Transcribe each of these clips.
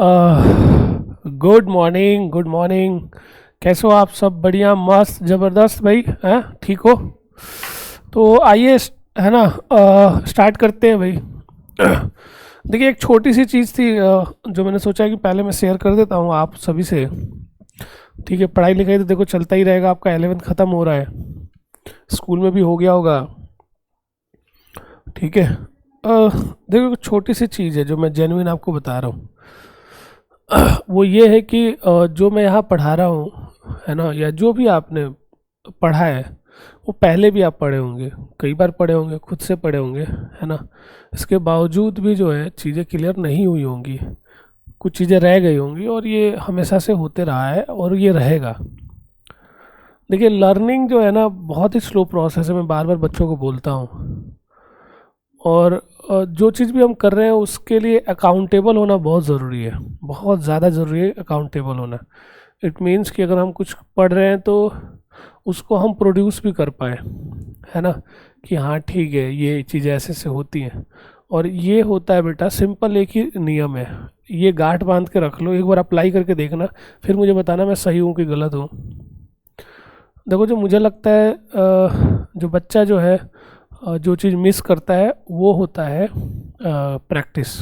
Good morning, good morning. कैसे हो आप? सब बढ़िया, मस्त, ज़बरदस्त भाई, हैं? ठीक हो? तो आइए है ना, स्टार्ट करते हैं भाई। देखिए, एक छोटी सी चीज़ थी जो मैंने सोचा कि पहले मैं शेयर कर देता हूँ आप सभी से। ठीक है, पढ़ाई लिखाई तो देखो चलता ही रहेगा, आपका 11th ख़त्म हो रहा है, स्कूल में भी हो गया होगा। ठीक है, देखो एक छोटी सी चीज़ है जो मैं जेन्युइन आपको बता रहा हूँ। वो ये है कि जो मैं यहाँ पढ़ा रहा हूँ, है ना, या जो भी आपने पढ़ा है वो पहले भी आप पढ़े होंगे, कई बार पढ़े होंगे, खुद से पढ़े होंगे, है ना। इसके बावजूद भी जो है चीज़ें क्लियर नहीं हुई होंगी, कुछ चीज़ें रह गई होंगी, और ये हमेशा से होते रहा है और ये रहेगा। देखिए, लर्निंग जो है ना बहुत ही स्लो प्रोसेस है, मैं बार बार बच्चों को बोलता हूँ। और जो चीज़ भी हम कर रहे हैं उसके लिए अकाउंटेबल होना बहुत ज़रूरी है, बहुत ज़्यादा ज़रूरी है अकाउंटेबल होना। इट मीन्स कि अगर हम कुछ पढ़ रहे हैं तो उसको हम प्रोड्यूस भी कर पाए, है ना, कि हाँ ठीक है ये चीज़ें ऐसे से होती हैं। और ये होता है बेटा, सिंपल एक ही नियम है, ये गांठ बांध के रख लो, एक बार अप्लाई करके देखना, फिर मुझे बताना मैं सही हूँ कि गलत हूँ। देखो, जो मुझे लगता है जो बच्चा जो है जो चीज़ मिस करता है वो होता है प्रैक्टिस,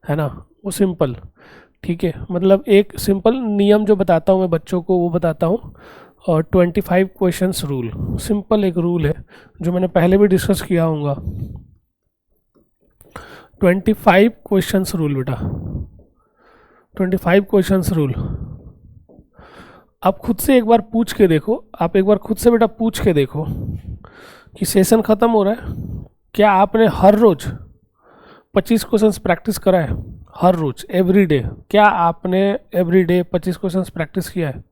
है ना। वो सिंपल, ठीक है, मतलब एक सिंपल नियम जो बताता हूँ मैं बच्चों को वो बताता हूँ। और 25 क्वेश्चंस रूल, सिंपल एक रूल है जो मैंने पहले भी डिस्कस किया होगा। 25 क्वेश्चंस रूल बेटा, 25 क्वेश्चंस रूल। आप खुद से एक बार पूछ के देखो, आप एक बार खुद से बेटा पूछ के देखो कि सेशन ख़त्म हो रहा है, क्या आपने हर रोज़ 25 क्वेश्चंस प्रैक्टिस करा है? हर रोज़, एवरी डे, क्या आपने एवरी डे 25 क्वेश्चंस प्रैक्टिस किया है?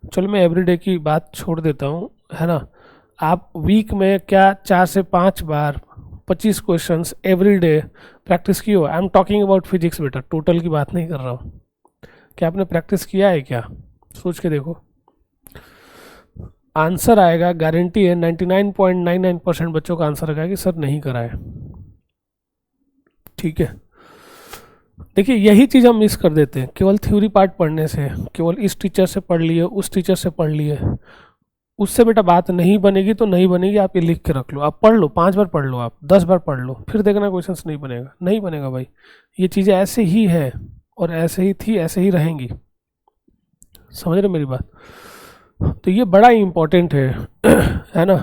चलो मैं एवरी डे की बात छोड़ देता हूँ, है ना। आप वीक में क्या 4 से 5 बार 25 क्वेश्चंस एवरी डे प्रैक्टिस किए हो? I am talking about physics बेटा, टोटल की बात नहीं कर रहा हूँ। क्या आपने प्रैक्टिस किया है? क्या सोच के देखो, आंसर आएगा, गारंटी है 99.99% बच्चों का आंसर आएगा कि सर नहीं करा है। ठीक है, देखिए यही चीज़ हम मिस कर देते हैं केवल थ्योरी पार्ट पढ़ने से, केवल इस टीचर से पढ़ लिए, उस टीचर से पढ़ लिए, उससे बेटा बात नहीं बनेगी तो नहीं बनेगी। आप ये लिख के रख लो, आप पढ़ लो, 5 बार पढ़ लो, आप 10 बार पढ़ लो, फिर देखना क्वेश्चंस नहीं बनेगा, नहीं बनेगा भाई। ये चीज़ें ऐसे ही है और ऐसे ही थी, ऐसे ही रहेंगी, समझ रहे मेरी बात। तो ये बड़ा ही इम्पोर्टेंट है है ना,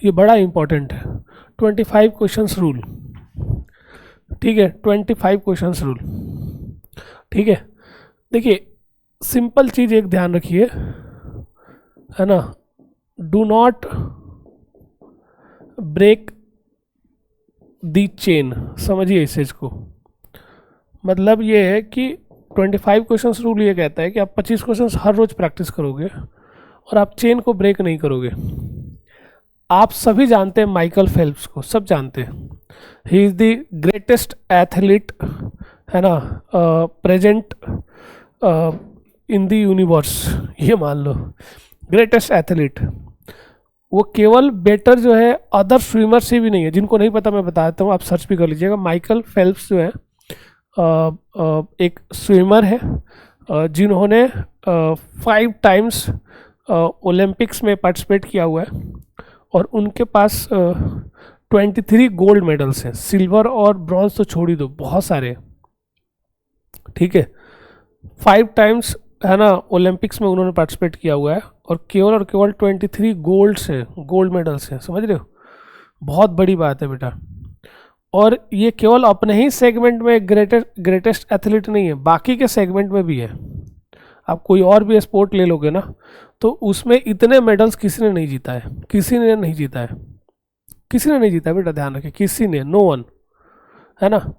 ये बड़ा इम्पोर्टेंट है। 25 क्वेश्चंस रूल, ठीक है, 25 क्वेश्चंस रूल, ठीक है। देखिए, सिंपल चीज़ एक ध्यान रखिए, है ना, do not break the chain. समझिए इस चीज़ को, मतलब ये है कि 25 क्वेश्चंस रूल ये कहता है कि आप 25 क्वेश्चंस हर रोज़ प्रैक्टिस करोगे और आप चेन को ब्रेक नहीं करोगे। आप सभी जानते हैं माइकल फेल्प्स को, सब जानते हैं, he is the greatest athlete, है ना, प्रेजेंट इन द यूनिवर्स, ये मान लो, ग्रेटेस्ट एथलीट। वो केवल बेटर जो है अदर स्विमर से भी नहीं है, जिनको नहीं पता मैं बताता हूँ, आप सर्च भी कर लीजिएगा। माइकल फेल्प्स जो है एक स्विमर है जिन्होंने 5 टाइम्स ओलंपिक्स में पार्टिसिपेट किया हुआ है, और उनके पास 23 गोल्ड मेडल्स हैं, सिल्वर और ब्रॉन्ज तो छोड़ ही दो, बहुत सारे, ठीक है। 5 टाइम्स, है ना, ओलंपिक्स में उन्होंने पार्टिसिपेट किया हुआ है, और केवल 23 गोल्ड्स हैं, गोल्ड मेडल्स हैं, समझ रहे हो, बहुत बड़ी बात है बेटा। और ये केवल अपने ही सेगमेंट में ग्रेटेस्ट एथलीट नहीं है, बाकी के सेगमेंट में भी है। आप कोई और भी स्पोर्ट ले लोगे ना तो उसमें इतने मेडल्स किसी ने नहीं जीता है, किसी ने नहीं जीता है, किसी ने नहीं जीता है बेटा, ध्यान रखिए, किसी ने, नो वन, है ना।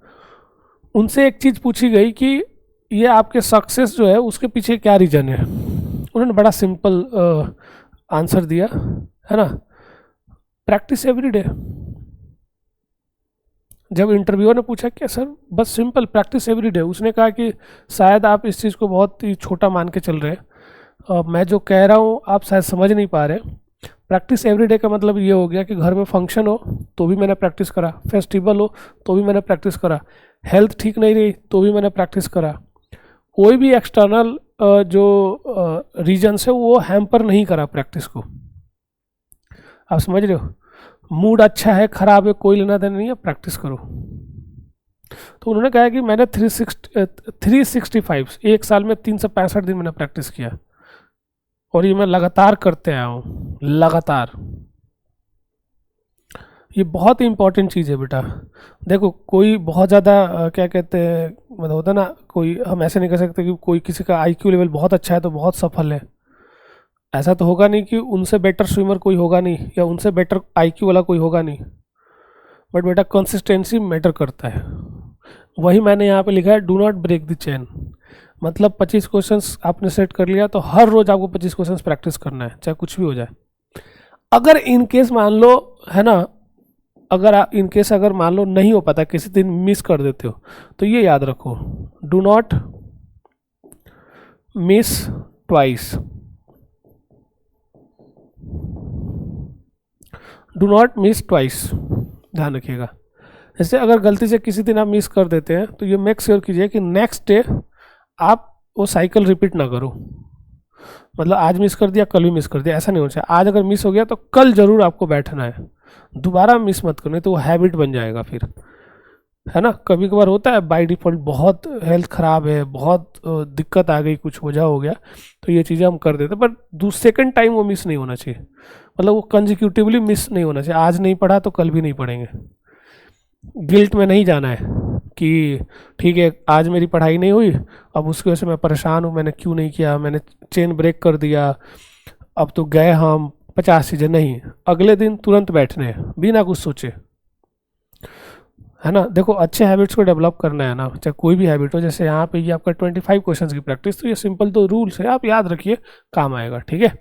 उनसे एक चीज़ पूछी गई कि ये आपके सक्सेस जो है उसके पीछे क्या रीज़न है, उन्होंने बड़ा सिंपल आंसर दिया, है ना, प्रैक्टिस एवरी डे। जब इंटरव्यूअर ने पूछा कि सर बस सिंपल प्रैक्टिस एवरी डे, उसने कहा कि शायद आप इस चीज़ को बहुत ही छोटा मान के चल रहे हैं, मैं जो कह रहा हूँ आप शायद समझ नहीं पा रहे। प्रैक्टिस एवरी डे का मतलब ये हो गया कि घर में फंक्शन हो तो भी मैंने प्रैक्टिस करा, फेस्टिवल हो तो भी मैंने प्रैक्टिस करा, हेल्थ ठीक नहीं रही तो भी मैंने प्रैक्टिस करा। कोई भी एक्सटर्नल जो रीजन्स है वो हैम्पर नहीं करा प्रैक्टिस को। आप समझ रहे हो? मूड अच्छा है खराब है कोई लेना देना नहीं है, प्रैक्टिस करो। तो उन्होंने कहा कि मैंने 365 एक साल में 365 दिन मैंने प्रैक्टिस किया, और ये मैं लगातार करते आया हूँ, लगातार। ये बहुत ही इंपॉर्टेंट चीज़ है बेटा। देखो कोई बहुत ज़्यादा क्या कहते हैं, मतलब होता है ना, कोई हम ऐसे नहीं कह सकते कि कोई किसी का आईक्यू लेवल बहुत अच्छा है तो बहुत सफल है। ऐसा तो होगा नहीं कि उनसे बेटर स्विमर कोई होगा नहीं या उनसे बेटर आईक्यू वाला कोई होगा नहीं। बट बेटा कंसिस्टेंसी मैटर करता है। वही मैंने यहाँ पे लिखा है, do not break the chain. मतलब 25 क्वेश्चंस आपने सेट कर लिया तो हर रोज आपको 25 क्वेश्चंस प्रैक्टिस करना है, चाहे कुछ भी हो जाए। अगर इन केस मान लो, है ना, अगर आप इन केस अगर मान लो नहीं हो पाता, किसी दिन मिस कर देते हो, तो ये याद रखो, do not miss twice. Do not miss twice, ध्यान रखिएगा। जैसे अगर गलती से किसी दिन आप मिस कर देते हैं तो ये मेक श्योर कीजिए कि नेक्स्ट डे आप वो साइकिल रिपीट ना करो। मतलब आज मिस कर दिया कल भी मिस कर दिया, ऐसा नहीं होना चाहिए। आज अगर मिस हो गया तो कल जरूर आपको बैठना है, दोबारा मिस मत करना, तो वो हैबिट बन जाएगा फिर, है ना। कभी कभार होता है बाय डिफॉल्ट, बहुत हेल्थ ख़राब है, बहुत दिक्कत आ गई, कुछ वजह हो गया, तो ये चीज़ें हम कर देते हैं, पर सेकंड टाइम वो मिस नहीं होना चाहिए। मतलब वो कंजिक्यूटिवली मिस नहीं होना चाहिए, आज नहीं पढ़ा तो कल भी नहीं पढ़ेंगे। गिल्ट में नहीं जाना है कि ठीक है आज मेरी पढ़ाई नहीं हुई, अब उसकी वजह से मैं परेशान हूँ, मैंने क्यों नहीं किया, मैंने चेन ब्रेक कर दिया, अब तो गए हम 50 चीज़ें। नहीं, अगले दिन तुरंत बैठने हैं बिना कुछ सोचे, है ना। देखो अच्छे हैबिट्स को डेवलप करना है ना, चाहे कोई भी हैबिट हो। जैसे यहाँ पे ये आपका 25 क्वेश्चन की प्रैक्टिस, तो ये सिंपल तो रूल्स है, आप याद रखिए, काम आएगा। ठीक है,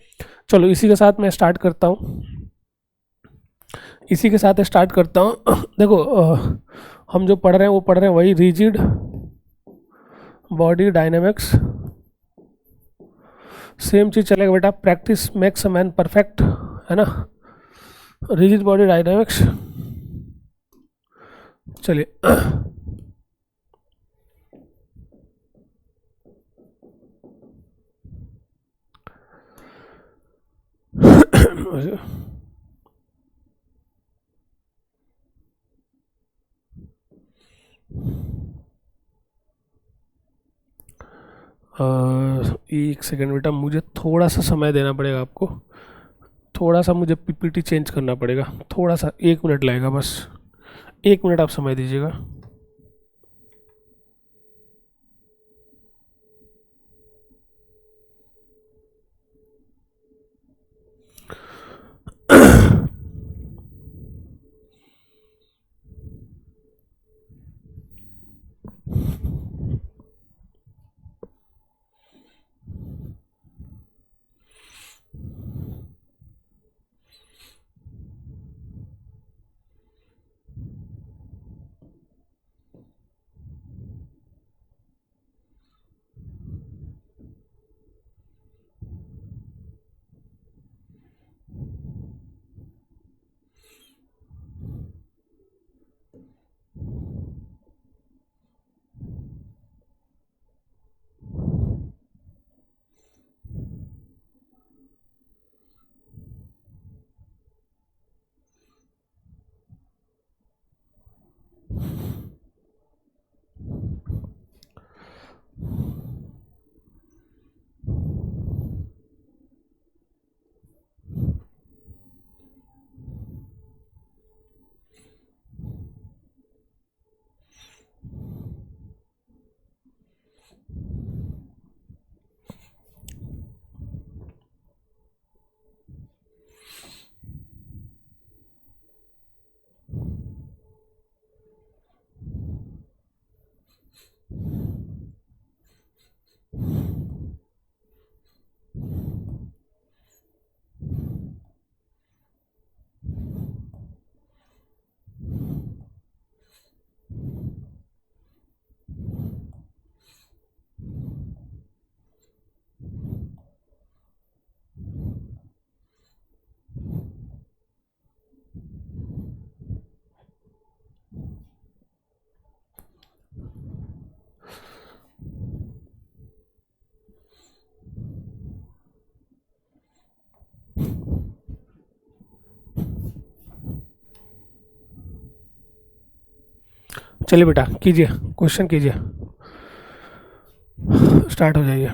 चलो इसी के साथ मैं स्टार्ट करता हूँ, इसी के साथ स्टार्ट करता हूँ। देखो हम जो पढ़ रहे हैं वो पढ़ रहे हैं वही रिजिड बॉडी डायनेमिक्स, सेम चीज़ चलेगा बेटा, practice makes a man perfect, है ना। रिजिड बॉडी डायनेमिक्स, चलिए। एक सेकंड बेटा, मुझे थोड़ा सा समय देना पड़ेगा आपको, थोड़ा सा मुझे पीपीटी चेंज करना पड़ेगा, थोड़ा सा 1 मिनट लगेगा बस, 1 मिनट आप समय दीजिएगा। चलिए बेटा कीजिए, क्वेश्चन कीजिए, स्टार्ट हो जाइए।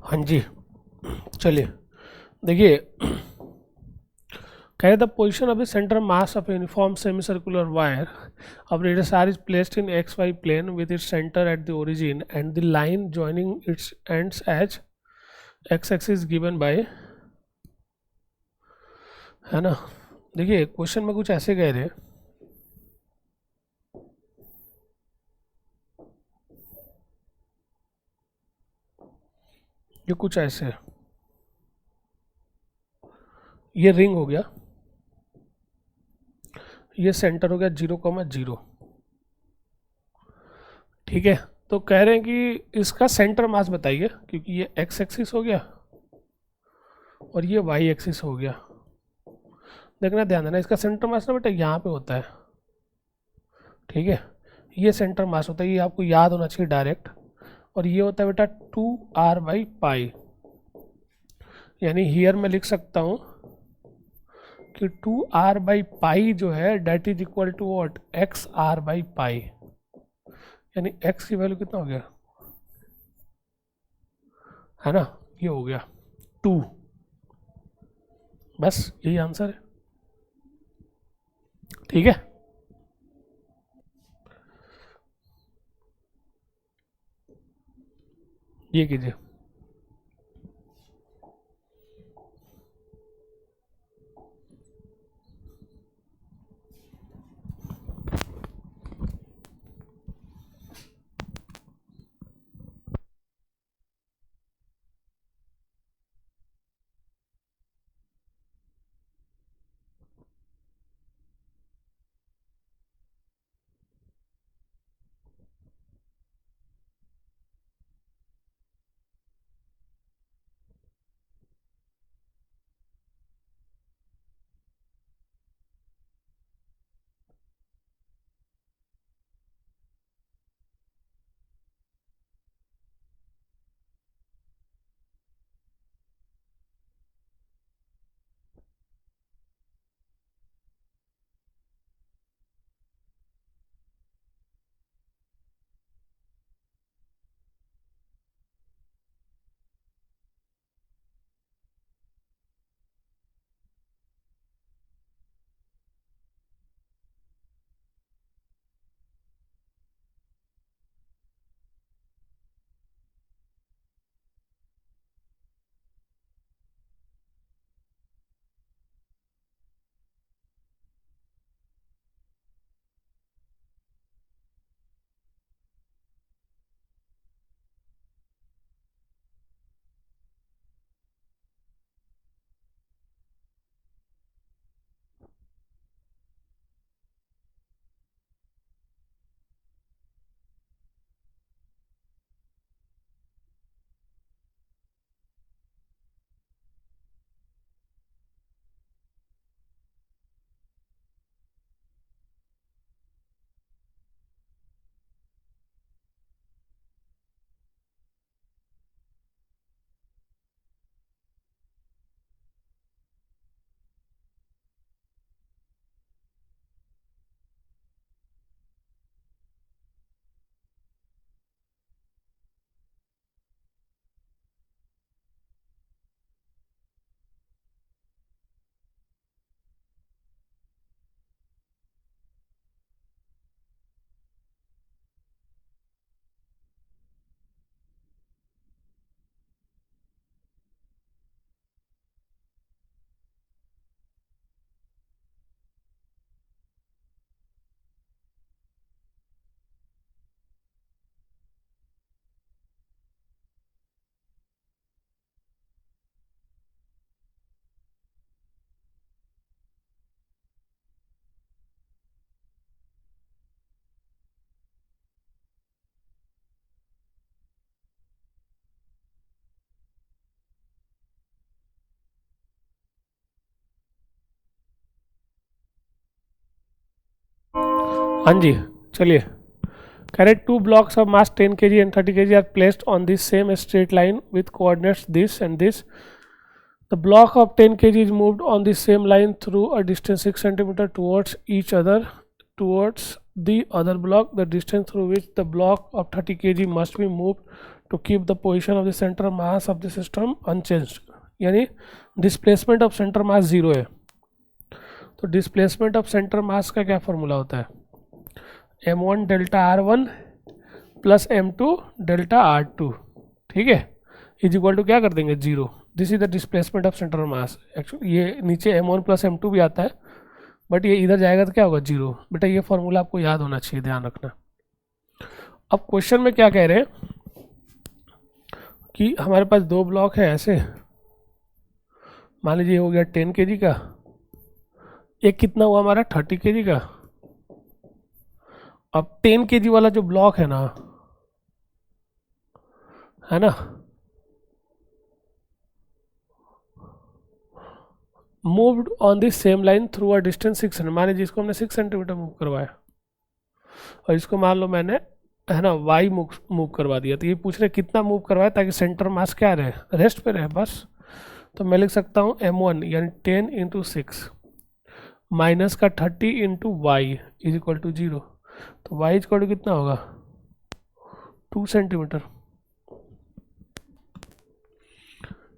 हाँ जी, चलिए देखिए, कह the position of the centre mass of uniform semi circular wire of radius r is placed in xy plane with its center at the origin and the line joining its ends as x axis given by, है ना। देखिए question में कुछ ऐसे कह रहे हैं, ये कुछ ऐसे है, ये रिंग हो गया, ये सेंटर हो गया 0,0, ठीक है। तो कह रहे हैं कि इसका सेंटर मास बताइए, क्योंकि ये एक्स एक्सिस हो गया और ये वाई एक्सिस हो गया। देखना, ध्यान देना, इसका सेंटर मास ना बेटा यहाँ पे होता है, ठीक है, ये सेंटर मास होता है, ये आपको याद होना चाहिए डायरेक्ट। और ये होता है बेटा 2r/पाई, यानी हियर मैं लिख सकता हूँ कि 2r/पाई जो है that is equal to what, xr/पाई, यानी x की वैल्यू कितना हो गया, है ना, ये हो गया 2। बस यही आंसर है, ठीक है। ये कीजिए। हाँ जी, चलिए। कह रहे two blocks of mass 10 kg and 30 kg are placed on this same straight line with coordinates this and this. The block of 10 kg is moved on the same line through a distance 6 centimeter towards each other. Towards the other block, the distance through which the block of 30 kg must be moved to keep the position of the center mass of the system unchanged. यानी displacement of centre mass zero है. तो displacement of centre mass का क्या formula होता है? m1 delta r1 plus m2 delta r2. ठीक है, is equal to क्या कर देंगे? Zero. This is the displacement of centre mass. Actually ये नीचे m1 प्लस m2 भी आता है, बट ये इधर जाएगा तो क्या होगा? जीरो. बेटा ये फॉर्मूला आपको याद होना चाहिए, ध्यान रखना. अब क्वेश्चन में क्या कह रहे हैं कि हमारे पास दो ब्लॉक है ऐसे, मान लीजिए हो गया 10 kg का, एक कितना हुआ हमारा 30 kg का. अब 10 kg वाला जो ब्लॉक है ना, moved on this same line through a distance 6 centimetre. मान लीजिए इसको हमने 6 सेंटीमीटर मूव करवाया और इसको मान लो मैंने, है ना, वाई मूव करवा दिया. तो ये पूछ रहे कितना मूव करवाया ताकि सेंटर मास क्या रहे? रेस्ट पे रहे बस. तो मैं लिख सकता हूँ m1 यानी 10 इंटू 6 माइनस का 30 into y is equal to zero. तो वाई इज इक्वल टू कितना होगा? 2 सेंटीमीटर,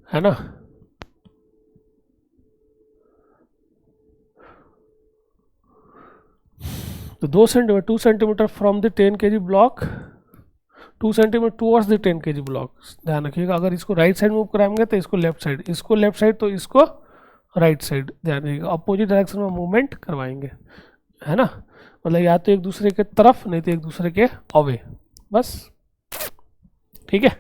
है ना. तो 2 centimetre, 2 centimetre from the 10 kg block, 2 centimetre towards the 10 kg block. ध्यान रखिएगा, अगर इसको राइट साइड मूव कराएंगे तो इसको लेफ्ट साइड, इसको लेफ्ट साइड तो इसको राइट साइड. ध्यान रखिएगा, अपोजिट डायरेक्शन में मूवमेंट करवाएंगे, है ना. मतलब या तो एक दूसरे के तरफ, नहीं तो एक दूसरे के अवे, बस. ठीक है.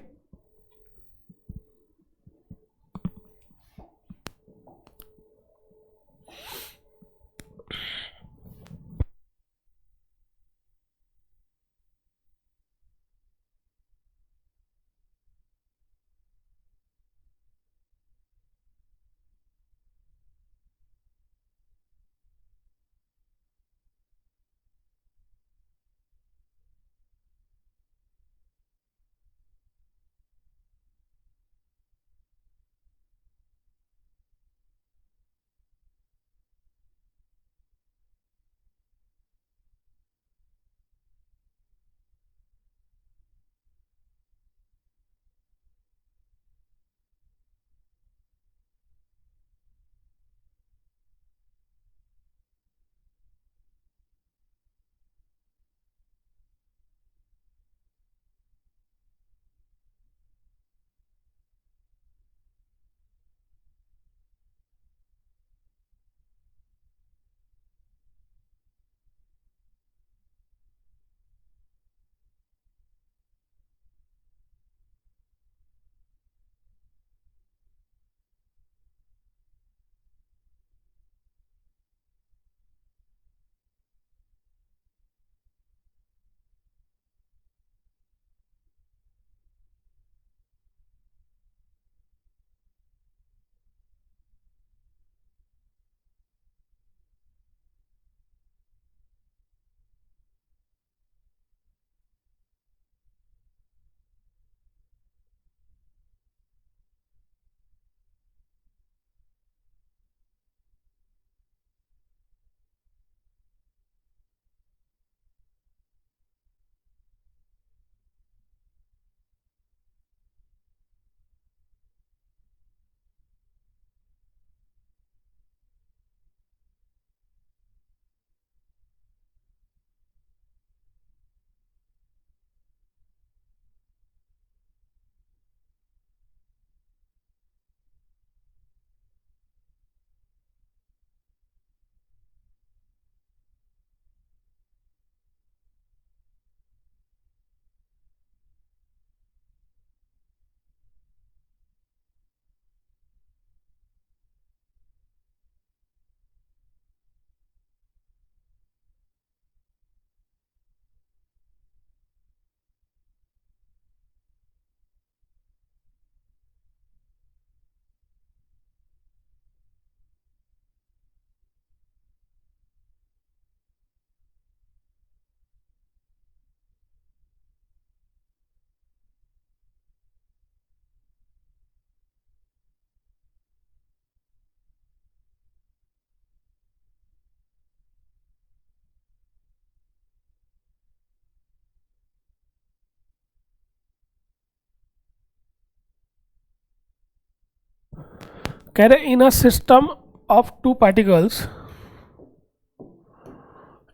कह रहे in a system of two particles,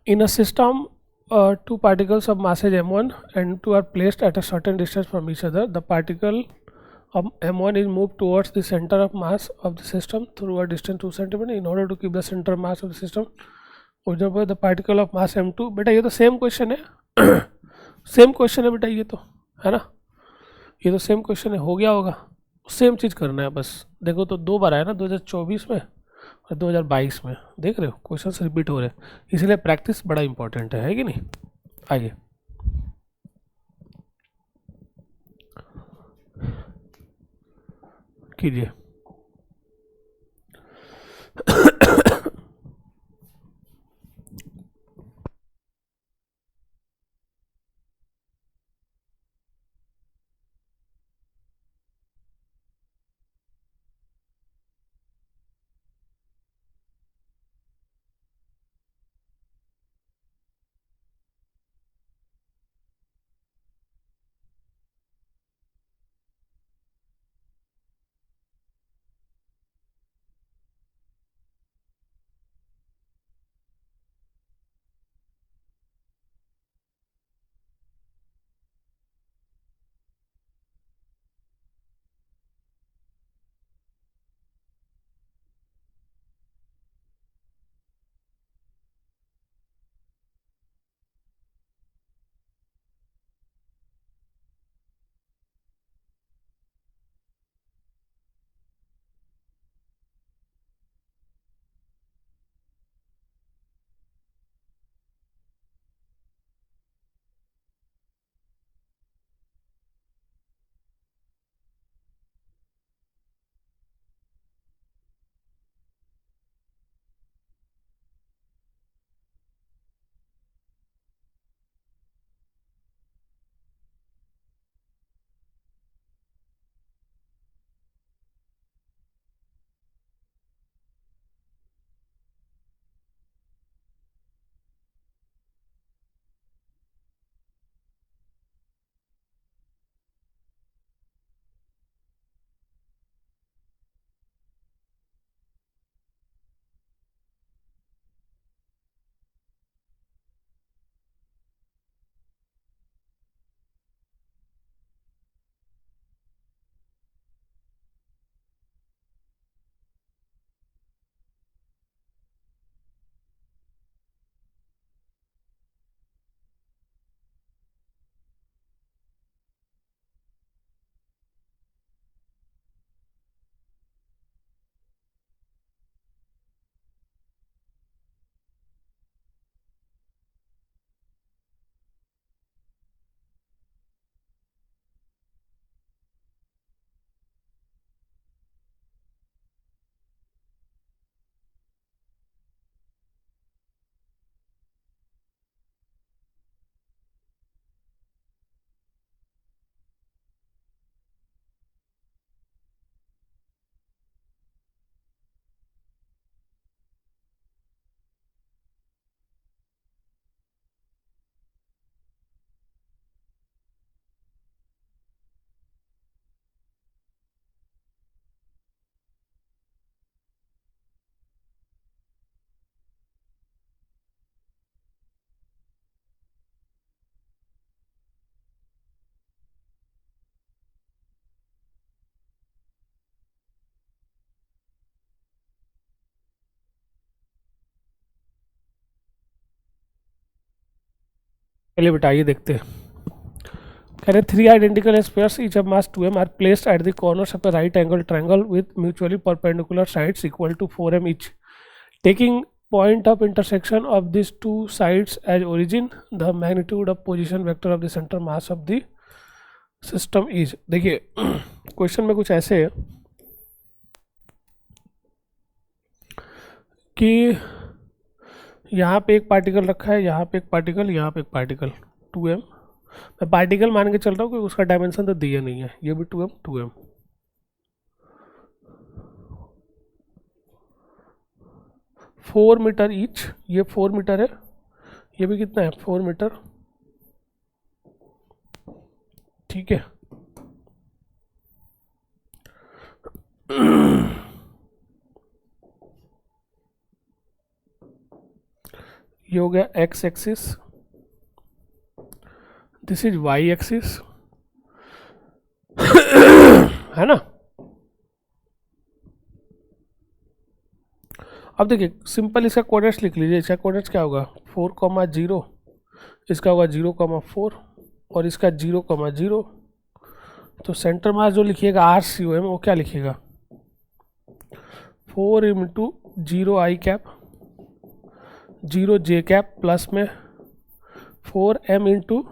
in a system two particles of masses m1 and m2 are placed at a certain distance from each other. The particle of m1 is moved towards the center of mass of the system through a distance 2 cm. In order to keep the center of mass of the system original, the particle of mass m2, बेटा ये तो same question है same question है बेटा, ये तो है ना, ये तो सेम क्वेश्चन है, हो गया होगा, सेम चीज़ करना है बस। देखो तो दो बार आया ना, 2024 में और 2022 में, देख रहे हो क्वेश्चन रिपीट हो रहे हैं, इसलिए प्रैक्टिस बड़ा इंपॉर्टेंट है कि नहीं। आइए कीजिए। चलिए बेटा ये देखते हैं। कह रहे three identical squares each of mass 2m are placed at the corners of the right angle triangle with mutually perpendicular sides equal to 4m each, taking point of intersection of these two sides as origin, the magnitude of position vector of the center mass of the system is। देखिए question में कुछ ऐसे है कि यहाँ पे एक particle रखा है, यहाँ पे एक पार्टिकल, यहाँ पे एक पार्टिकल 2m, मैं पार्टिकल मान के चल रहा हूँ कि उसका डायमेंशन तो दिया नहीं है, ये भी 2m 2m, 4 मीटर ईच, ये 4 मीटर है, ये भी कितना है 4 मीटर, ठीक है। ये हो गया x axis, this is y axis, है ना। अब देखिए सिंपल इसका कोऑर्डिनेट्स लिख लीजिए। इसका कोऑर्डिनेट्स क्या होगा, 4,0, इसका होगा 0,4 और इसका 0,0। तो सेंटर मास जो लिखिएगा आर सी ओ एम, वो क्या लिखिएगा, 4 into 0 i cap 0 j cap plus में 4 m into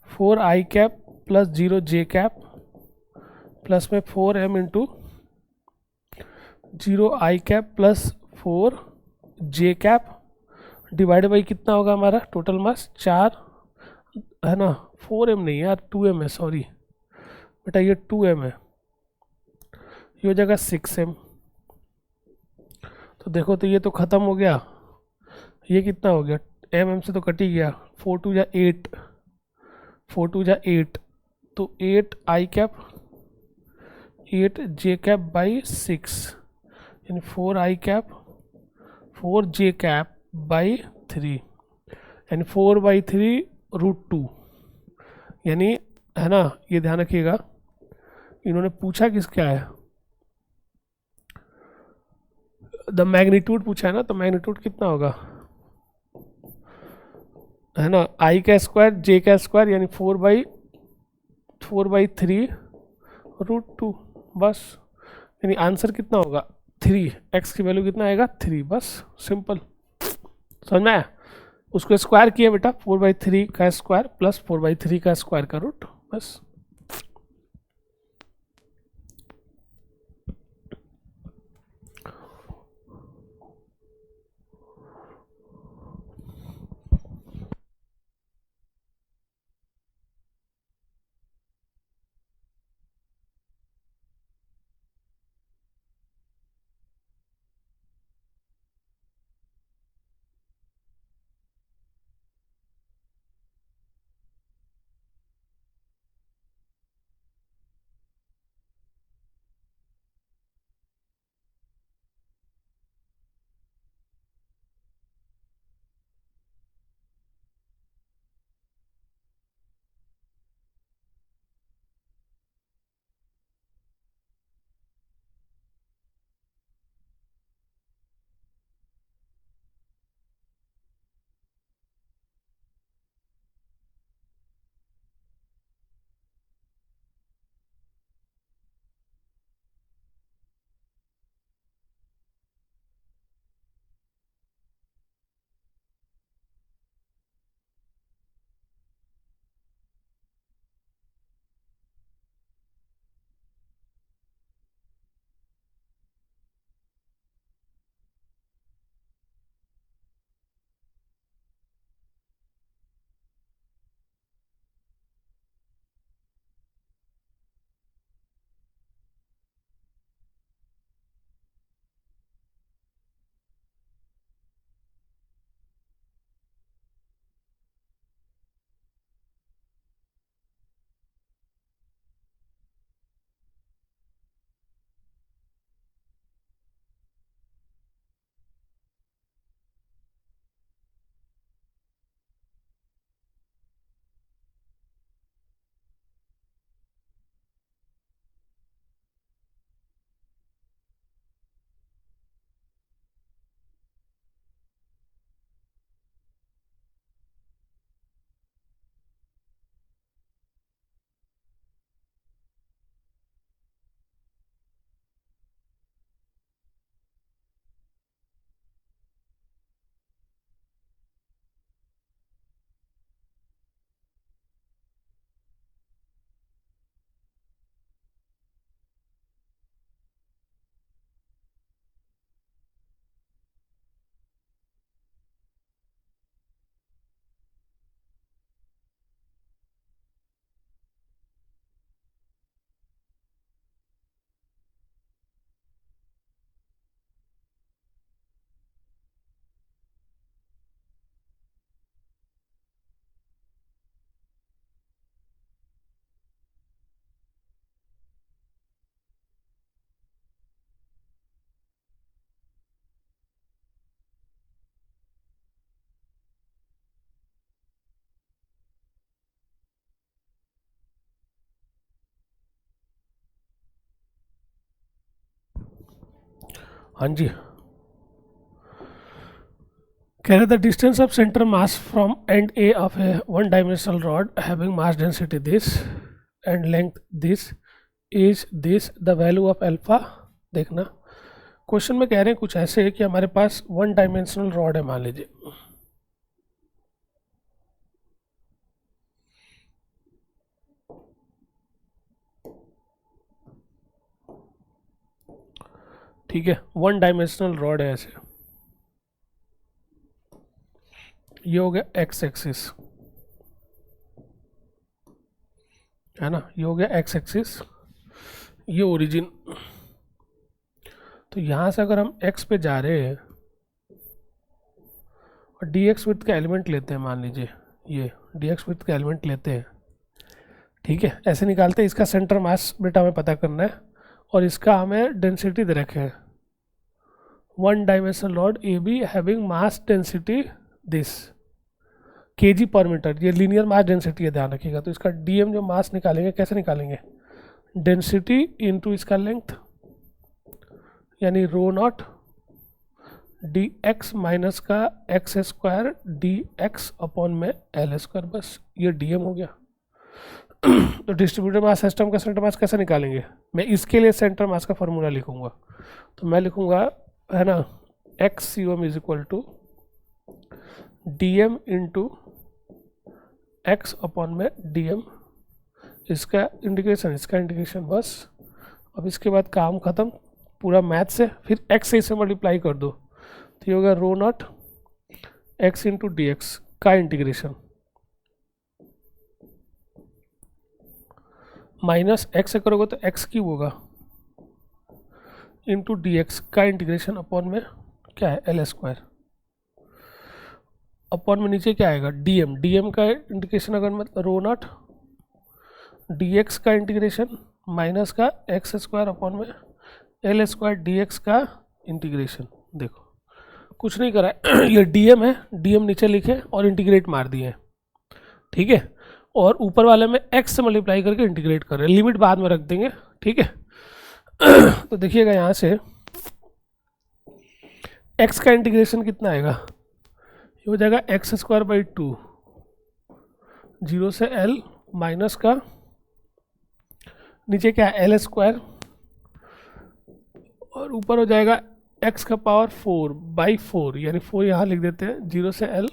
4 i cap plus 0 j cap plus में 4 m into 0 i cap plus 4 j cap divide by कितना होगा हमारा टोटल मास 4, है ना। 4 एम नहीं यार, 2 एम है, सॉरी बेटा, ये 2 एम है, ये हो जाएगा 6 एम। तो देखो तो ये तो ख़त्म हो गया, ये कितना हो गया, एम एम से तो कट ही गया, 4 2 जा 8, 4 2 जा 8, तो 8 आई कैप 8 जे कैप बाई 6, यानी 4 i cap 4 j cap by 3, यानी 4/3√2, यानी, है ना। ये ध्यान रखिएगा, इन्होंने पूछा किसका है, द मैग्नीट्यूड पूछा है ना, तो मैग्नीट्यूड कितना होगा, है ना, आई का स्क्वायर जे का स्क्वायर, यानी 4/3√2, बस। यानी आंसर कितना होगा 3, एक्स की वैल्यू कितना आएगा 3, बस सिंपल, समझ में आया। उसको स्क्वायर किया बेटा, 4/3 का स्क्वायर प्लस 4/3 का स्क्वायर का रूट, बस। हाँ जी, कह रहे the distance of centre mass from and A of A one dimensional rod having mass density this and length this is this the value of alpha. देखना क्वेश्चन में कह रहे हैं कुछ ऐसे कि हमारे पास वन डायमेंशनल रॉड है, मान लीजिए, ठीक है, वन डायमेंशनल रॉड है ऐसे, ये हो गया एक्स एक्सिस, है ना, ये हो गया एक्स एक्सिस, ये ओरिजिन। तो यहाँ से अगर हम x पे जा रहे हैं और dx विड्थ का एलिमेंट लेते हैं, मान लीजिए ये dx विड्थ का एलिमेंट लेते हैं, ठीक है, ऐसे निकालते हैं। इसका सेंटर मास बेटा हमें पता करना है और इसका हमें डेंसिटी दे रखे हैं, one dimensional rod A be having mass density this KG पर मीटर, ये लीनियर मास डेंसिटी है, ध्यान रखिएगा। तो इसका डीएम जो मास निकालेंगे कैसे निकालेंगे, डेंसिटी इनटू इसका लेंथ, यानी रो नॉट डी एक्स माइनस का x square D x upon में एल स्क्वायर, बस ये डीएम हो गया। तो डिस्ट्रीब्यूटेड मास सिस्टम का सेंटर मास कैसे निकालेंगे, मैं इसके लिए सेंटर मास का फॉर्मूला लिखूंगा। तो मैं लिखूंगा, है ना, x COM is equal to d m into x upon में डी एम, इसका इंटीग्रेशन बस। अब इसके बाद काम खत्म पूरा मैथ से, फिर एक्स से इसे मल्टीप्लाई कर दो, तो ये होगा rho naught x into d x का इंटीग्रेशन माइनस एक्स से करोगे तो एक्स क्यूब होगा इंटू डी एक्स का इंटीग्रेशन अपॉन में क्या है एल स्क्वायर, अपॉन में नीचे क्या आएगा डीएम, डीएम का इंटीग्रेशन अगर मतलब रो नॉट डी एक्स का इंटीग्रेशन माइनस का एक्स स्क्वायर अपॉन में एल स्क्वायर डी एक्स का इंटीग्रेशन। देखो कुछ नहीं करा है ये डीएम है, डीएम नीचे लिखे और इंटीग्रेट मार दिए, ठीक है, और ऊपर वाले में x से मल्टीप्लाई करके इंटीग्रेट कर रहे हैं, लिमिट बाद में रख देंगे, ठीक है। तो देखिएगा यहाँ से x का इंटीग्रेशन कितना आएगा, ये हो जाएगा x square by two, zero से l माइनस का नीचे क्या है एल स्क्वायर, और ऊपर हो जाएगा x का पावर 4 बाई 4, यानी 4 यहाँ लिख देते हैं, जीरो से l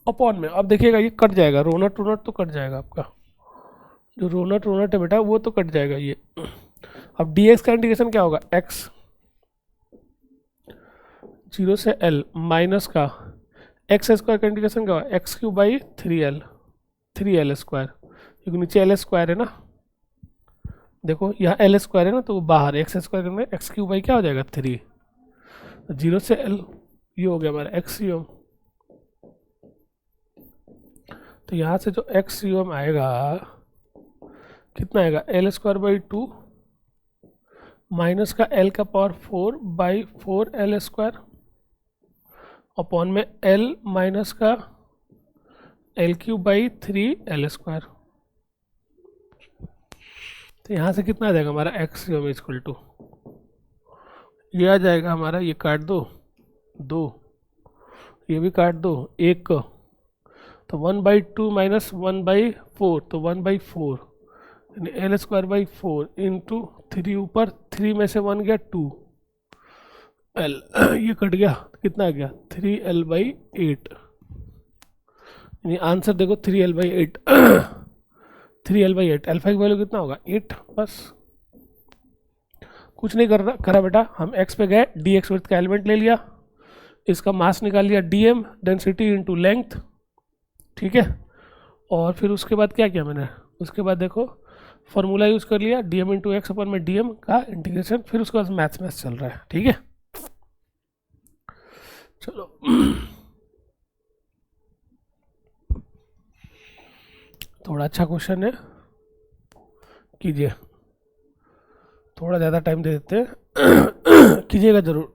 अपॉन में। अब देखिएगा ये कट जाएगा, रोनट रोनट तो कट जाएगा, आपका जो रोनट रोनट है बेटा वो तो कट जाएगा ये। अब डी एक्स का इंटीग्रेशन क्या होगा, x जीरो से l माइनस का एक्स स्क्वायर का इंटीग्रेशन क्या होगा, x cube by three L square, क्योंकि नीचे एल स्क्वायर है ना, देखो यहाँ एल स्क्वायर है ना, तो बाहर एक्स स्क्वायर करने एक्स क्यूब बाई क्या हो जाएगा 3, जीरो से l, ये हो गया हमारा एक्स यूम। तो यहाँ से जो एक्स यूम आएगा कितना आएगा, L square by two minus का एल का power 4 by 4 L square upon में एल माइनस का L cube by 3 L square. तो यहाँ से कितना आ जाएगा हमारा एक्स यूम इक्वल टू, ये आ जाएगा हमारा, ये काट दो दो, ये भी काट दो एक, तो 1/2 माइनस 1/4, तो 1/4 यानी एल स्क्वायर बाई 4 इंटू 3, ऊपर 3 में से 1 गया 2 एल, ये कट गया, कितना आ गया 3l/8, यानी आंसर देखो 3l/8 3l/8, अल्फा की वैल्यू कितना होगा 8, बस कुछ नहीं करा बेटा, हम x पे गए, डी एक्स वर्थ का एलिमेंट ले लिया, इसका मास निकाल लिया dm, डेंसिटी इंटू लेंथ, ठीक है, और फिर उसके बाद क्या किया मैंने, उसके बाद देखो फॉर्मूला यूज़ कर लिया dm इंटू एक्स अपन में dm का इंटीग्रेशन, फिर उसके बाद मैथ्स चल रहा है, ठीक है। चलो थोड़ा अच्छा क्वेश्चन है, कीजिए, थोड़ा ज़्यादा टाइम दे देते हैं कीजिएगा ज़रूर।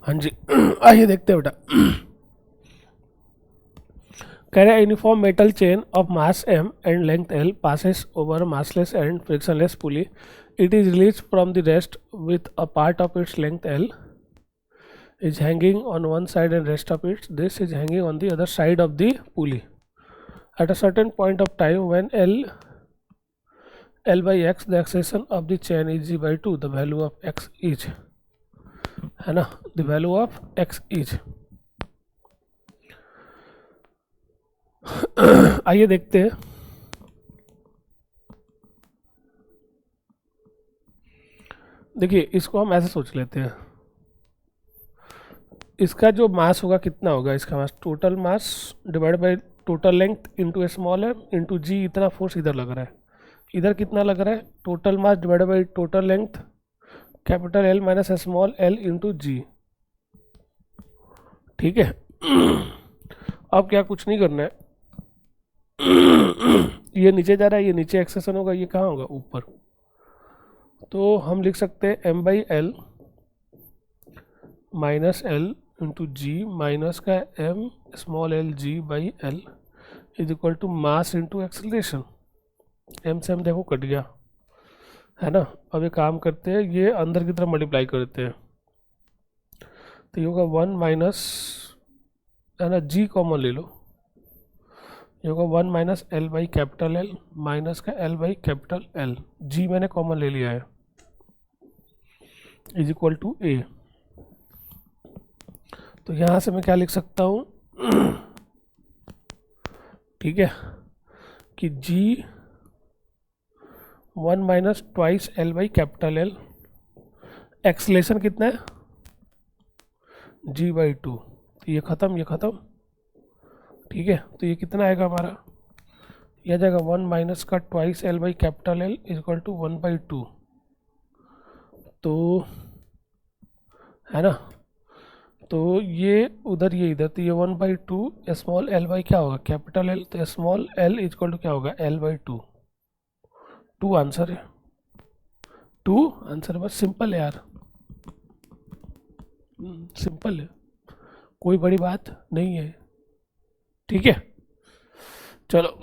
हाँ जी आइए देखते हैं बेटा। कह रहे uniform metal chain of mass m and length l passes over massless and frictionless pulley. It is released from the rest with a part of its length l is hanging on one side and rest of it this is hanging on the other side of the pulley. At a certain point of time when l by x the acceleration of the chain is g by 2 the value of x is, है ना, the value of x is। आइए देखते हैं। देखिए इसको हम ऐसे सोच लेते हैं, इसका जो मास होगा कितना होगा, इसका mass total mass divide by total length into small m into g, इतना फोर्स इधर लग रहा है, इधर कितना लग रहा है, total mass divide by total length capital L minus small l into g. ठीक है अब क्या कुछ नहीं करना है, ये नीचे जा रहा है, ये नीचे एक्सेशन होगा, ये कहाँ होगा ऊपर, तो हम लिख सकते हैं m by l minus l into g minus का m small l g by l is equal to mass into acceleration. M से एम देखो कट गया, है ना। अब ये काम करते हैं, ये अंदर की तरफ मल्टीप्लाई करते हैं, तो ये होगा 1 माइनस, है ना, जी कॉमन ले लो, ये होगा 1 minus L by capital L minus का एल बाई कैपिटल एल, जी मैंने कॉमन ले लिया है, इज इक्वल टू ए। तो यहाँ से मैं क्या लिख सकता हूँ ठीक है, कि जी 1 minus twice l by capital L, acceleration कितना है जी बाई 2, तो ये ख़त्म ये ख़त्म। ठीक है, तो ये कितना आएगा हमारा, यह आ जाएगा 1 माइनस का twice l by capital l is equal to 1 by 2, तो है ना, तो ये उधर ये इधर, तो ये 1 बाई 2 स्मॉल एल बाई क्या होगा कैपिटल एल, तो small l is equal to क्या होगा एल बाई 2, 2 आंसर है, 2 आंसर, बस सिंपल है यार, सिंपल है, कोई बड़ी बात नहीं है। ठीक है चलो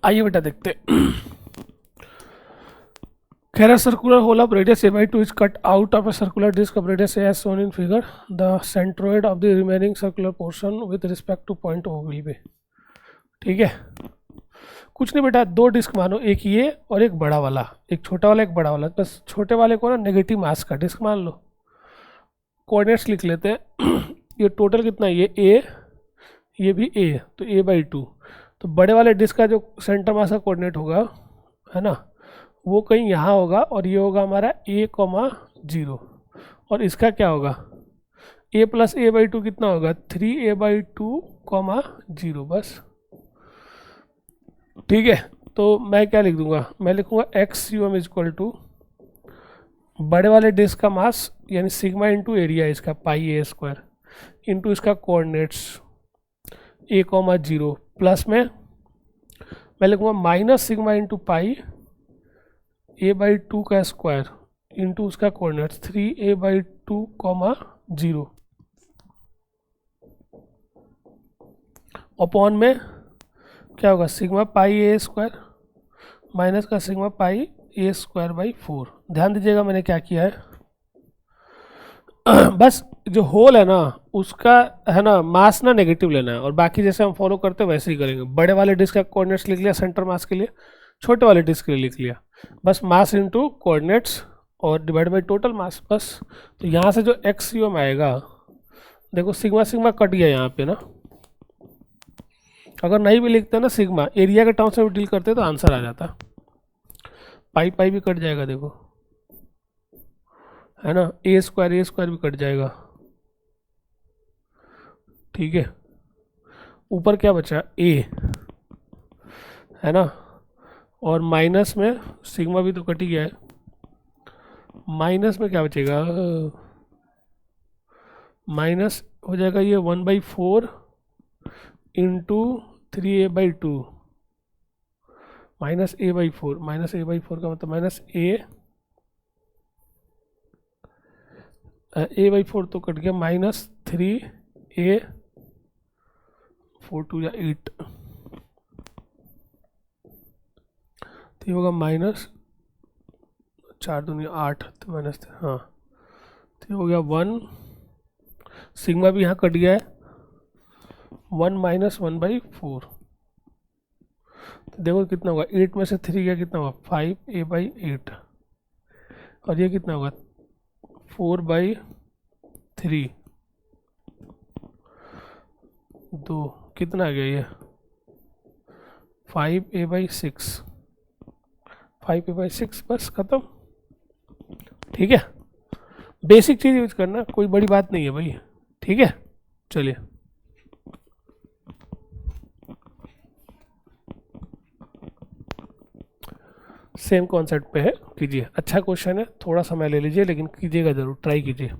आइए बेटा देखते हैं। कह रहा circular hole of radius a by 2 is cut out of a circular disc of radius a as shown in figure. The centroid of the remaining circular portion with respect to point O will be. ठीक है, कुछ नहीं बेटा, दो disc मानो, एक ये और एक बड़ा वाला, एक छोटा वाला एक बड़ा वाला, बस छोटे वाले को ना नेगेटिव मास का डिस्क मान लो। कोऑर्डिनेट्स लिख लेते हैं। ये टोटल कितना है, ये ए, ये भी ए, तो a by 2। तो बड़े वाले डिस्क का जो सेंटर मास का कोऑर्डिनेट होगा, है ना, वो कहीं यहाँ होगा और ये होगा हमारा a,0 और इसका क्या होगा, a प्लस a by 2 कितना होगा, 3a by 2, 0 बस। ठीक है, तो मैं क्या लिख दूंगा, मैं लिखूंगा x u m is equal to बड़े वाले डिस्क का मास यानी सिग्मा इंटू एरिया इसका पाई ए स्क्वायर इंटू इसका कोऑर्डिनेट्स a,0 प्लस में मैं लिखूंगा minus sigma into pi a by 2 का स्क्वायर इंटू उसका कोऑर्डिनेट्स 3a बाई 2, 0 अपॉन में क्या होगा, सिग्मा पाई ए स्क्वायर माइनस का sigma pi A square by 4। ध्यान दीजिएगा मैंने क्या किया है, बस जो होल है ना उसका, है ना, मास ना नेगेटिव लेना है और बाकी जैसे हम फॉलो करते हैं वैसे ही करेंगे। बड़े वाले डिस्क का कोऑर्डिनेट्स लिख लिया सेंटर मास के लिए, छोटे वाले डिस्क के लिए लिख लिया, बस मास इंटू कोऑर्डिनेट्स और डिवाइड बाई टोटल मास बस। तो यहाँ से जो एक्स यू एम आएगा, देखो सिग्मा सिग्मा कट गया यहाँ पे ना, अगर नहीं भी लिखते ना सिग्मा एरिया के टर्म से भी डील करते तो आंसर आ जाता। पाई पाई भी कट जाएगा देखो, है ना, ए स्क्वायर भी कट जाएगा। ठीक है, ऊपर क्या बचा, ए, है ना, और माइनस में सिग्मा भी तो कट ही गया है, माइनस में क्या बचेगा, माइनस हो जाएगा ये 1/4 into 3a by 2 minus a/4, minus a/4 का मतलब माइनस a/4 तो कट गया, माइनस 3a, 4 2 या 8, तो ये होगा माइनस 4 दूनी 8, तो माइनस, हाँ, तो ये हो गया 1, सिग्मा भी यहाँ कट गया है, 1 माइनस 1/4, तो देखो कितना होगा, 8 में से 3 गया कितना होगा, 5a बाई 8, और ये कितना होगा 4/3, 2 कितना आ गया ये 5a बाई 6, 5a बाई 6, बस खत्म। ठीक है, बेसिक चीज़ यूज करना, कोई बड़ी बात नहीं है भाई। ठीक है, चलिए सेम कॉन्सेप्ट पे है, कीजिए। अच्छा क्वेश्चन है, थोड़ा समय ले लीजिए लेकिन कीजिएगा ज़रूर, ट्राई कीजिए।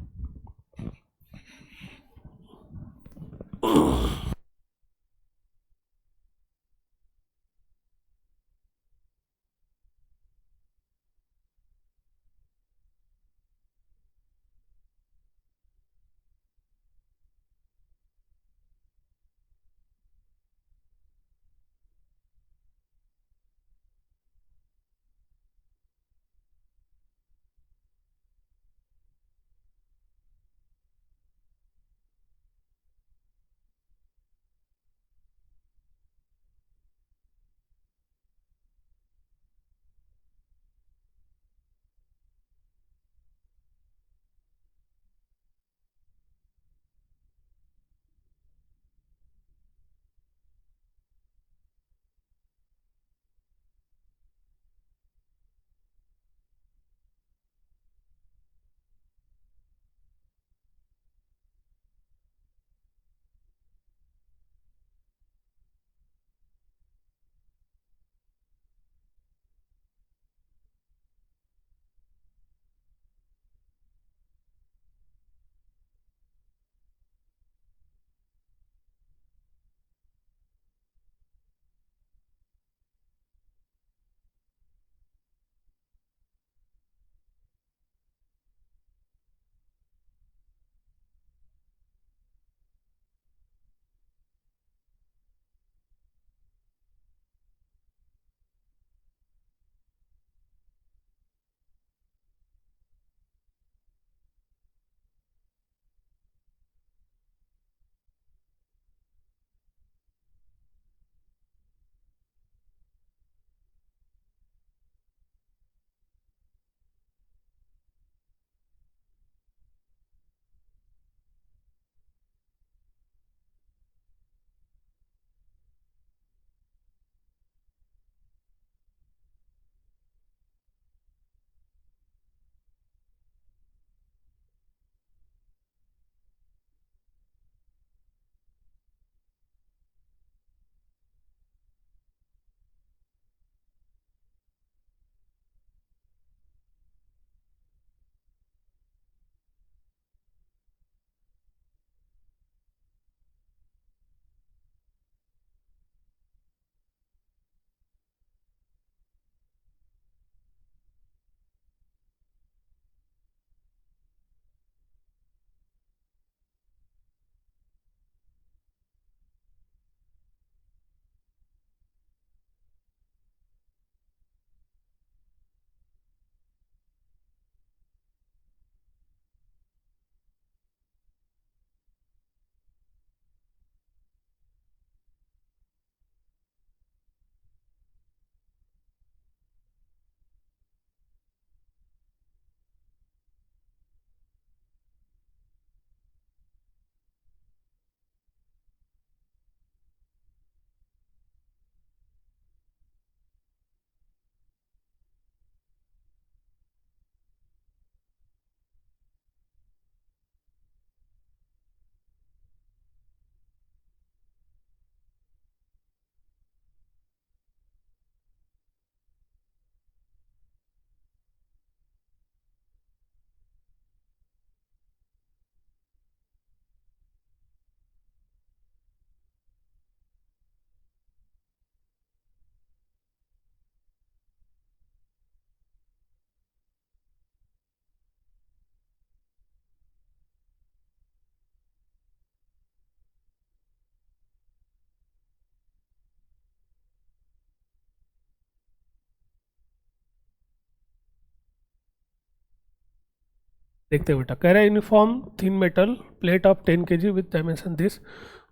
देखते हैं बेटा, कह रहा है uniform thin metal plate of 10 kg with dimension this,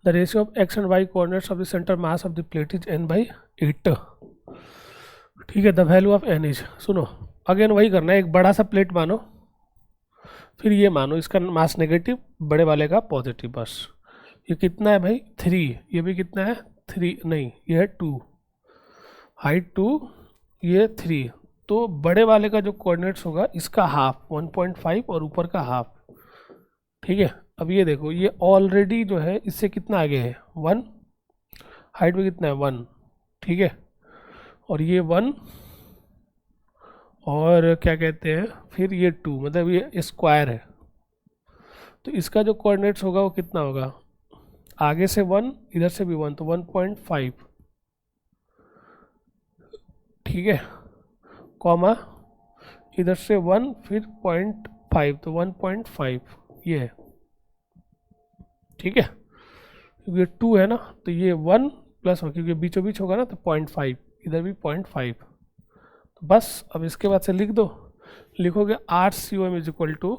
the ratio of x and y coordinates of the centre mass of the plate is n/8। ठीक है, the value of n is, सुनो अगेन वही करना है, एक बड़ा सा plate मानो, फिर ये मानो इसका मास नेगेटिव, बड़े वाले का पॉजिटिव, बस। ये कितना है भाई 3, ये भी कितना है 3, नहीं ये है 2, हाइट 2, ये 3, तो बड़े वाले का जो कोऑर्डिनेट्स होगा इसका हाफ 1.5 और ऊपर का हाफ। ठीक है, अब ये देखो ये ऑलरेडी जो है इससे कितना आगे है 1, हाइट में कितना है 1, ठीक है, और ये 1 और क्या कहते हैं फिर ये 2, मतलब ये स्क्वायर है, तो इसका जो कोऑर्डिनेट्स होगा वो कितना होगा, आगे से 1 इधर से भी 1, तो 1.5, ठीक है, कॉमा इधर से 1 फिर 0.5, तो 1.5 ये है, ठीक है, क्योंकि ये 2 है ना, तो ये 1 प्लस, क्योंकि बीचों बीच होगा ना तो 0.5, इधर भी 0.5, तो बस अब इसके बाद से लिख दो, लिखोगे RCOM is equal to,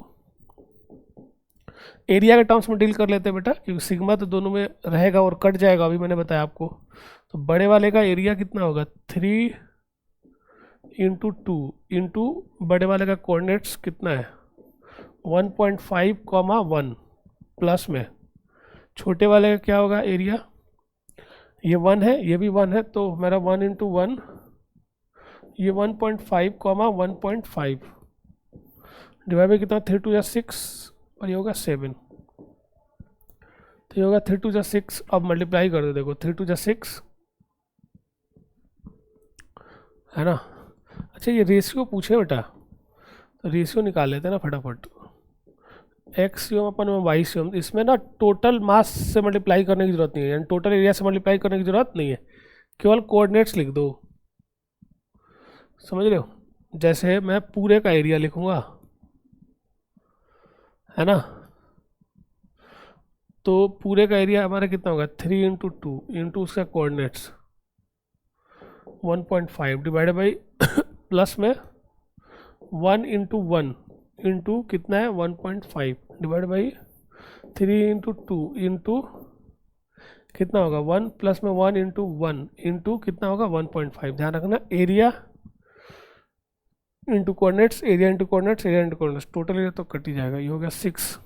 area के टर्म्स में डील कर लेते हैं बेटा, क्योंकि सिग्मा तो दोनों में रहेगा और कट जाएगा, अभी मैंने बताया आपको, तो बड़े वाले का एरिया कितना होगा 3 इंटू 2 इंटू बड़े वाले का कोऑर्डिनेट्स कितना है 1.5 कॉमा 1 प्लस में छोटे वाले का क्या होगा एरिया, ये 1 है ये भी 1 है, तो मेरा 1 इंटू 1, ये 1.5 कॉमा 1.5 डिवाइड बाई कितना 3 2 6 और ये होगा 7, तो ये होगा 3 2 6, अब मल्टीप्लाई कर दो, देखो 3 2 6 है ना। अच्छा ये रेशियो पूछे बेटा, तो रेशियो निकाल लेते हैं ना फटाफट, एक्स यूम अपन में वाई यूम, इसमें ना टोटल मास से मल्टीप्लाई करने की जरूरत नहीं है, यानी टोटल एरिया से मल्टीप्लाई करने की जरूरत नहीं है, केवल कोऑर्डिनेट्स लिख दो, समझ रहे हो, जैसे मैं पूरे का एरिया लिखूंगा, है ना, तो पूरे का एरिया हमारा कितना होगा 3 इंटू 2 इंटू उसका कोऑर्डिनेट्स 1.5 डिवाइडेड बाई प्लस में 1 इंटू 1 इंटू कितना है 1.5 डिवाइड बाई 3 इंटू 2 इंटू कितना होगा 1 प्लस में 1 इंटू 1 इंटू कितना होगा 1.5, ध्यान रखना area into coordinates, area into coordinates, area into coordinates, total area तो कट ही जाएगा, ये हो गया 6,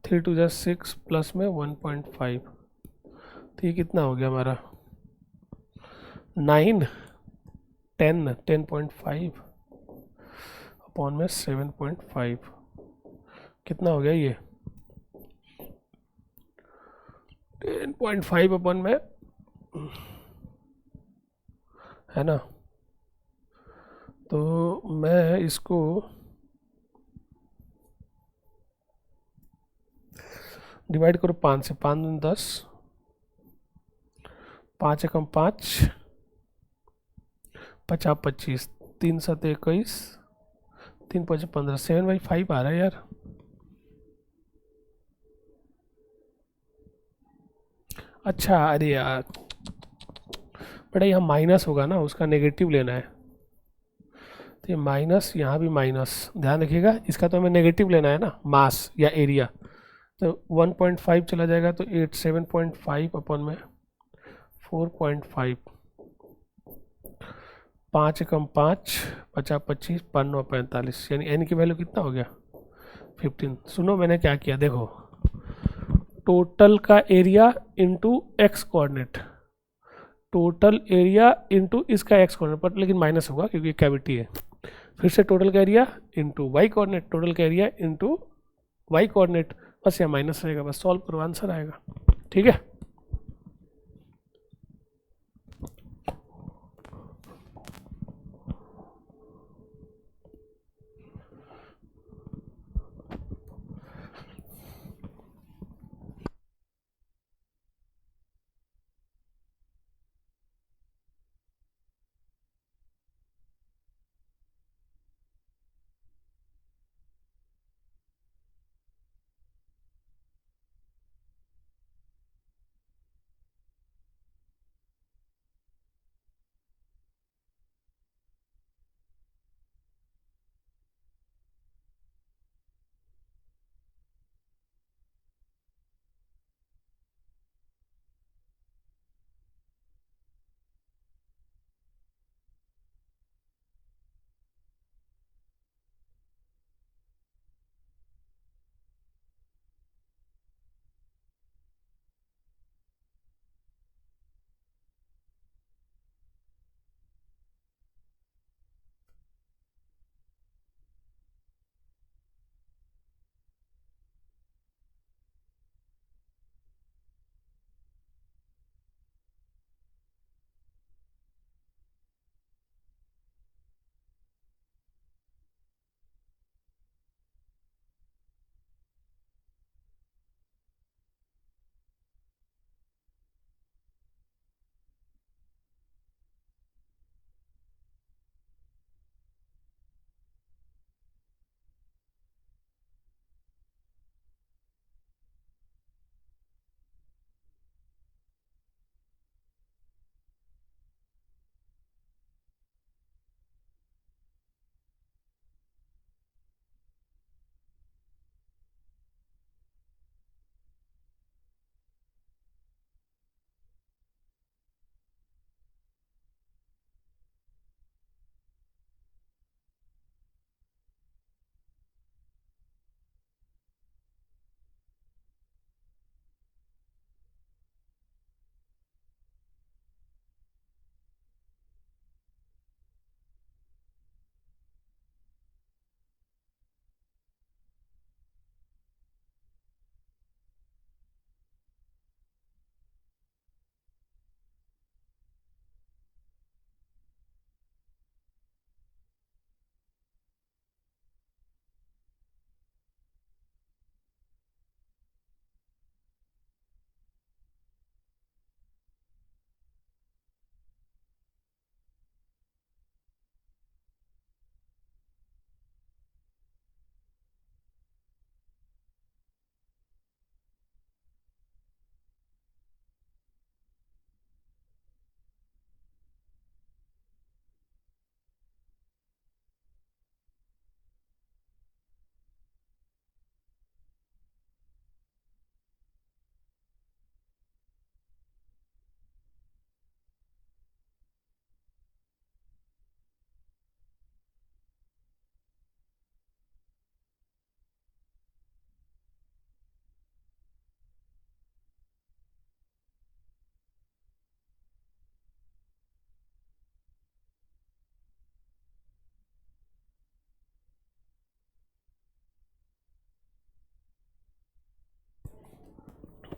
3 2 6 प्लस में 1.5, तो ये कितना हो गया हमारा 9 10 10.5 अपॉन में 7.5, कितना हो गया ये 10.5 अपॉन में, है ना, तो मैं इसको डिवाइड करो 5 से, 5 दूनी 10, 5 एकम 5, 50 25, 3 7 21, 3 5 15, 7/5 आ रहा है यार, अच्छा अरे यार बेटा यहाँ माइनस होगा ना, उसका नेगेटिव लेना है, तो ये माइनस, यहाँ भी माइनस, ध्यान रखिएगा इसका तो हमें नेगेटिव लेना है ना मास या एरिया, तो 1.5 चला जाएगा, तो 8 7.5 अपॉन में 4.5, 5 एकम 5, 50 25, 5 9 45, यानी एन की वैल्यू कितना हो गया 15। सुनो मैंने क्या किया, देखो टोटल का area into x coordinate, total area into इसका एक्स कोऑर्डिनेट, पर लेकिन माइनस होगा क्योंकि ये कैविटी है, फिर से टोटल का area into y coordinate, total का एरिया इंटू वाई कोऑर्डिनेट, बस यहाँ माइनस रहेगा, बस सॉल्व करो आंसर आएगा, ठीक है।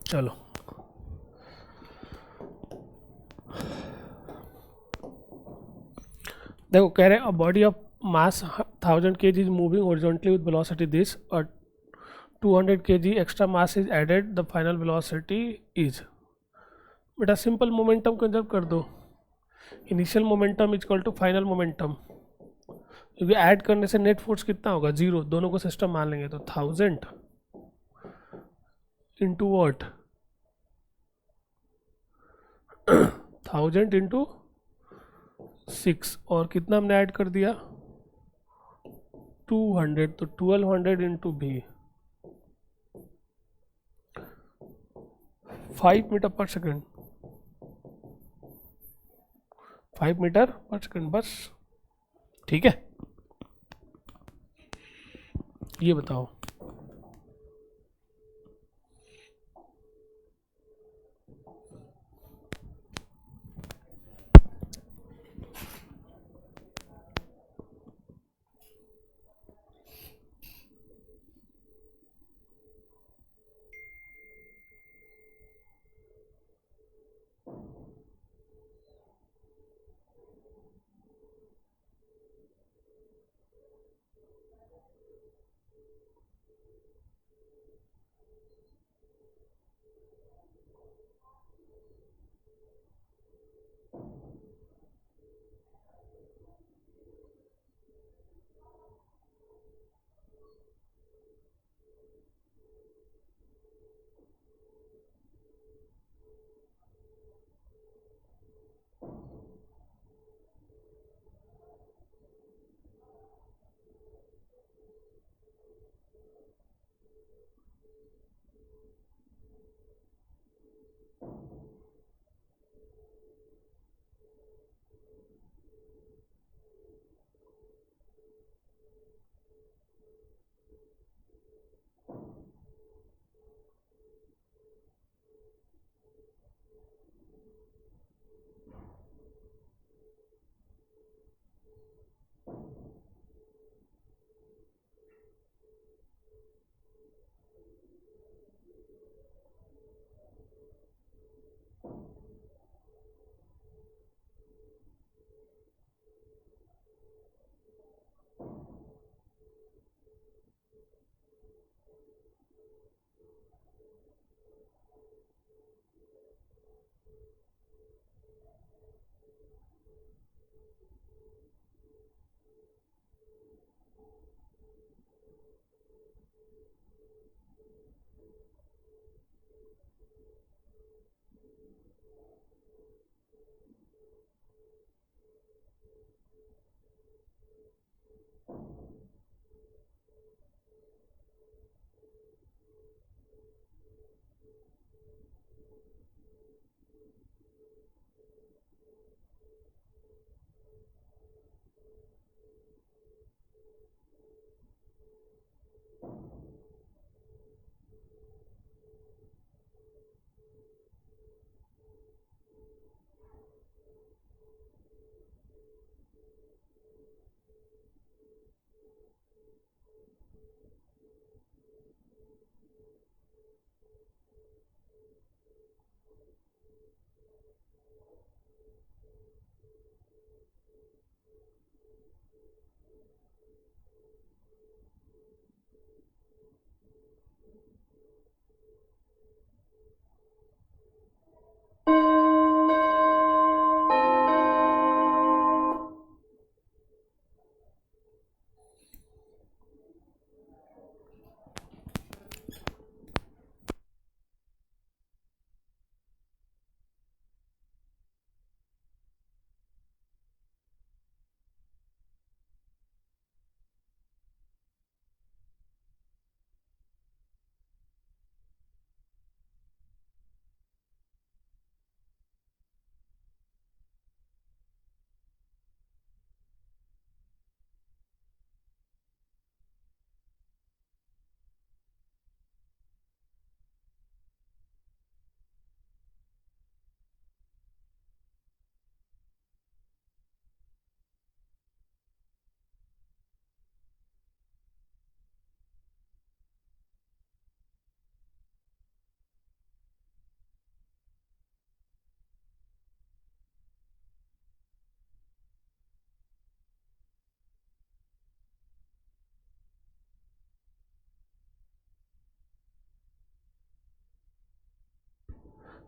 चलो देखो कह रहे हैं body of mass 1000 kg is moving horizontally with velocity this और 200 kg extra mass is added the final velocity is. बेटा सिंपल मोमेंटम कंजर्व कर दो, initial momentum is equal to final momentum, क्योंकि ऐड करने से नेट फोर्स कितना होगा 0, दोनों को सिस्टम मान लेंगे तो 1000 इंटू वॉट 1000 इंटू 6 और कितना हमने ऐड कर दिया 200, तो 1200 इंटू भी 5 मीटर पर सेकेंड, 5 मीटर पर सेकेंड बस। ठीक है, ये बताओ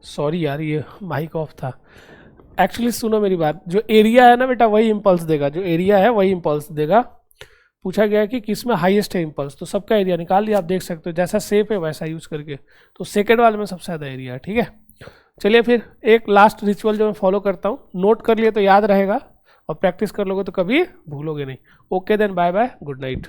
सॉरी यार, ये माइक ऑफ था। एक्चुअली सुनो मेरी बात, जो एरिया है ना बेटा वही इम्पल्स देगा, जो एरिया है वही इम्पल्स देगा। पूछा गया है कि किस में हाईएस्ट है इम्पल्स, तो सबका एरिया निकाल लिया, आप देख सकते हो जैसा सेफ है वैसा यूज़ करके। तो सेकंड वाले में सबसे ज़्यादा एरिया है, ठीक है। चलिए फिर एक लास्ट रिचुअल जो मैं फॉलो करता हूँ, नोट कर लिए तो याद रहेगा, और प्रैक्टिस कर लोगे तो कभी भूलोगे नहीं। Okay then, bye bye, good night.